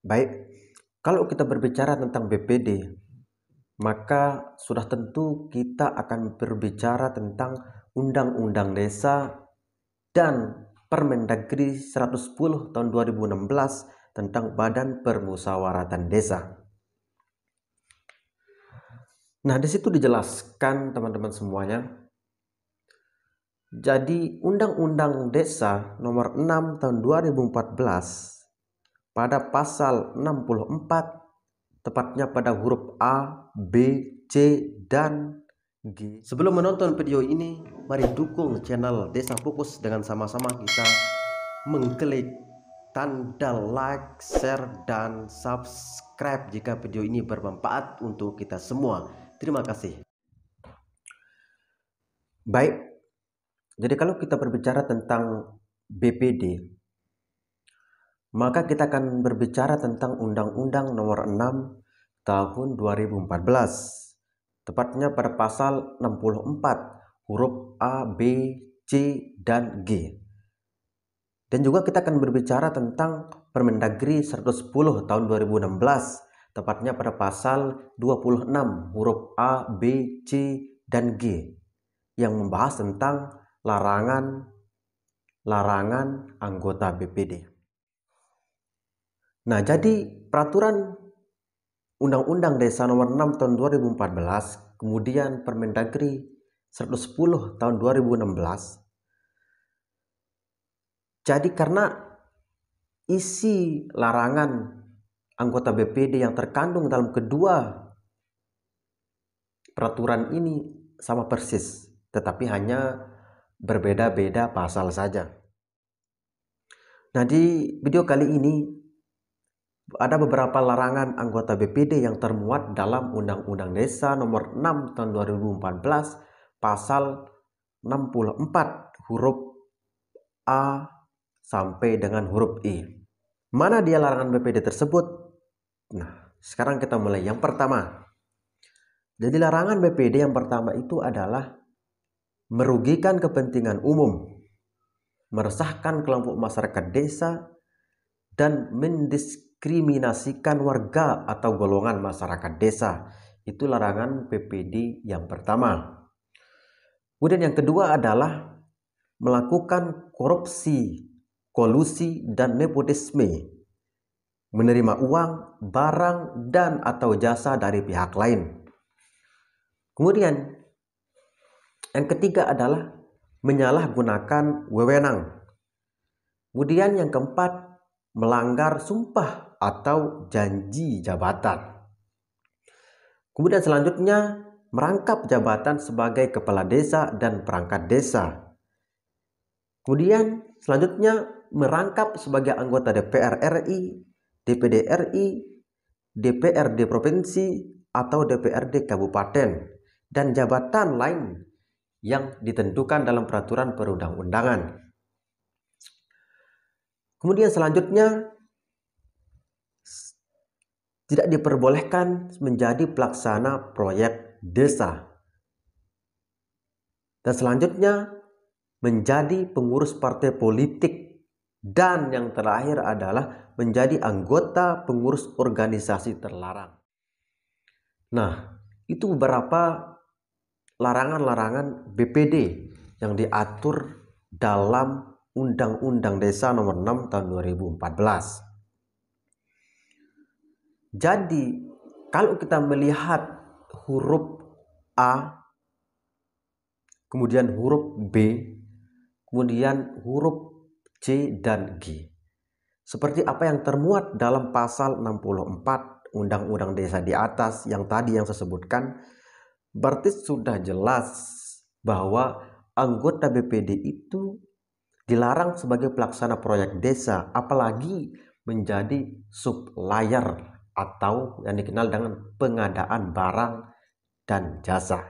Baik, kalau kita berbicara tentang BPD, maka sudah tentu kita akan berbicara tentang Undang-Undang Desa dan Permendagri 110 tahun 2016 tentang Badan Permusyawaratan Desa. Nah, di situ dijelaskan teman-teman semuanya. Jadi Undang-Undang Desa nomor 6 tahun 2014 pada pasal 64, tepatnya pada huruf A, B, C, dan G. Sebelum menonton video ini, mari dukung channel Desa Fokus dengan sama-sama kita mengklik tanda like, share, dan subscribe jika video ini bermanfaat untuk kita semua. Terima kasih. Baik, jadi kalau kita berbicara tentang BPD, maka kita akan berbicara tentang Undang-Undang nomor 6 tahun 2014, tepatnya pada pasal 64 huruf A, B, C, dan G. Dan juga kita akan berbicara tentang Permendagri 110 tahun 2016, tepatnya pada pasal 26 huruf A, B, C, dan G, yang membahas tentang larangan anggota BPD. Nah, jadi peraturan Undang-Undang Desa nomor 6 tahun 2014, kemudian Permendagri 110 tahun 2016. Jadi karena isi larangan anggota BPD yang terkandung dalam kedua peraturan ini sama persis, tetapi hanya berbeda-beda pasal saja. Nah, di video kali ini ada beberapa larangan anggota BPD yang termuat dalam Undang-Undang Desa nomor 6 tahun 2014 pasal 64 huruf A sampai dengan huruf I. Mana dia larangan BPD tersebut? Nah, sekarang kita mulai. Yang pertama, jadi larangan BPD yang pertama itu adalah merugikan kepentingan umum, meresahkan kelompok masyarakat desa, dan mendiskriminasikan warga atau golongan masyarakat desa. Itu larangan BPD yang pertama. Kemudian yang kedua adalah melakukan korupsi, kolusi, dan nepotisme, menerima uang, barang, dan atau jasa dari pihak lain. Kemudian yang ketiga adalah menyalahgunakan wewenang. Kemudian yang keempat, melanggar sumpah atau janji jabatan. Kemudian selanjutnya merangkap jabatan sebagai kepala desa dan perangkat desa. Kemudian selanjutnya merangkap sebagai anggota DPR RI, DPD RI, DPRD provinsi atau DPRD kabupaten, dan jabatan lain yang ditentukan dalam peraturan perundang-undangan. Kemudian selanjutnya tidak diperbolehkan menjadi pelaksana proyek desa. Dan selanjutnya menjadi pengurus partai politik. Dan yang terakhir adalah menjadi anggota pengurus organisasi terlarang. Nah, itu beberapa larangan-larangan BPD yang diatur dalam Undang-Undang Desa nomor 6 tahun 2014. Jadi, kalau kita melihat huruf A, kemudian huruf B, kemudian huruf C dan G, seperti apa yang termuat dalam pasal 64 Undang-Undang Desa di atas yang tadi yang saya sebutkan, berarti sudah jelas bahwa anggota BPD itu dilarang sebagai pelaksana proyek desa, apalagi menjadi supplier atau yang dikenal dengan pengadaan barang dan jasa.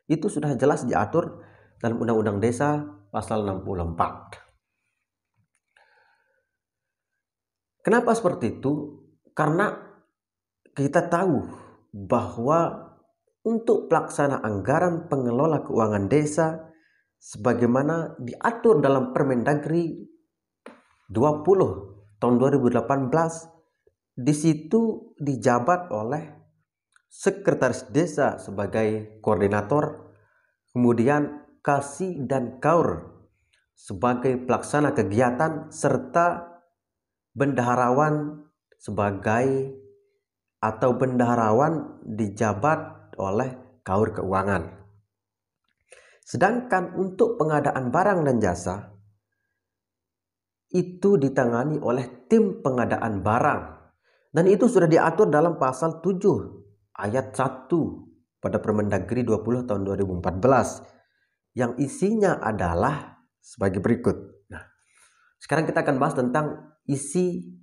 Itu sudah jelas diatur dalam Undang-Undang Desa pasal 64. Kenapa seperti itu? Karena kita tahu bahwa untuk pelaksana anggaran pengelola keuangan desa sebagaimana diatur dalam Permendagri 20 tahun 2018 di situ dijabat oleh sekretaris desa sebagai koordinator, kemudian kasih dan kaur sebagai pelaksana kegiatan, serta bendaharawan sebagai atau bendaharawan dijabat oleh kaur keuangan. Sedangkan untuk pengadaan barang dan jasa itu ditangani oleh tim pengadaan barang, dan itu sudah diatur dalam pasal 7 ayat 1 pada Permendagri 20 tahun 2014 yang isinya adalah sebagai berikut. Nah, sekarang kita akan bahas tentang isi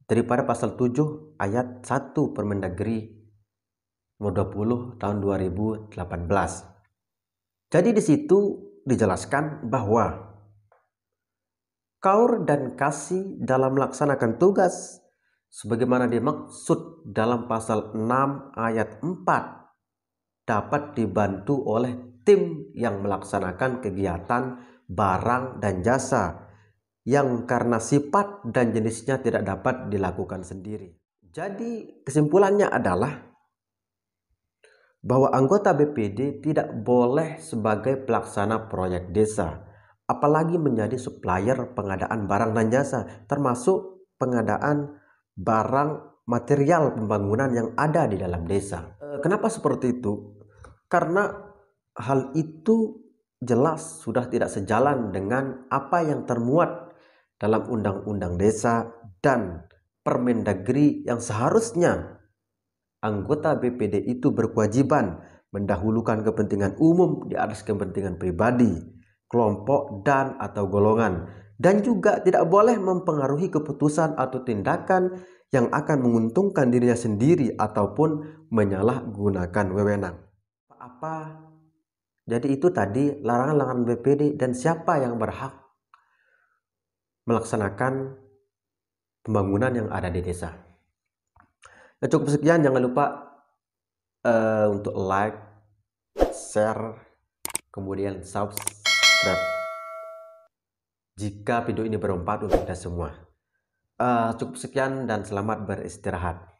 daripada pasal 7 ayat 1 Permendagri nomor 20 tahun 2018. Jadi di situ dijelaskan bahwa kaur dan kasih dalam melaksanakan tugas sebagaimana dimaksud dalam pasal 6 ayat 4 dapat dibantu oleh tim yang melaksanakan kegiatan barang dan jasa yang karena sifat dan jenisnya tidak dapat dilakukan sendiri. Jadi kesimpulannya adalah bahwa anggota BPD tidak boleh sebagai pelaksana proyek desa, apalagi menjadi supplier pengadaan barang dan jasa, termasuk pengadaan barang material pembangunan yang ada di dalam desa. Kenapa seperti itu? Karena hal itu jelas sudah tidak sejalan dengan apa yang termuat dalam Undang-Undang Desa dan Permendagri yang seharusnya anggota BPD itu berkewajiban mendahulukan kepentingan umum di atas kepentingan pribadi, kelompok dan atau golongan, dan juga tidak boleh mempengaruhi keputusan atau tindakan yang akan menguntungkan dirinya sendiri ataupun menyalahgunakan wewenang. Jadi itu tadi larangan-larangan BPD dan siapa yang berhak melaksanakan pembangunan yang ada di desa. Nah, cukup sekian, jangan lupa untuk like, share, kemudian subscribe jika video ini bermanfaat untuk kita semua. Cukup sekian dan selamat beristirahat.